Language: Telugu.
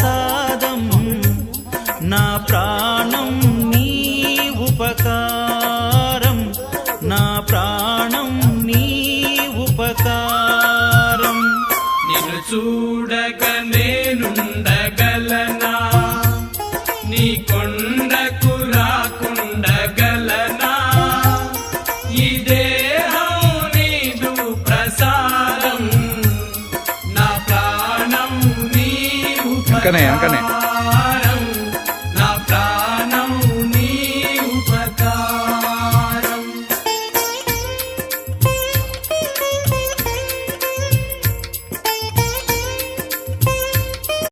ప్రసాదం నా ప్రాణం నీ ఉపకారం నా ప్రాణం నీ ఉపకారం నిన్ను చూడక నేనుండగలనా నీ కొండకు రాకుండగలనా ఈ దేహం నీదు ప్రసాదం నా ప్రాణం నీ ఉపకారం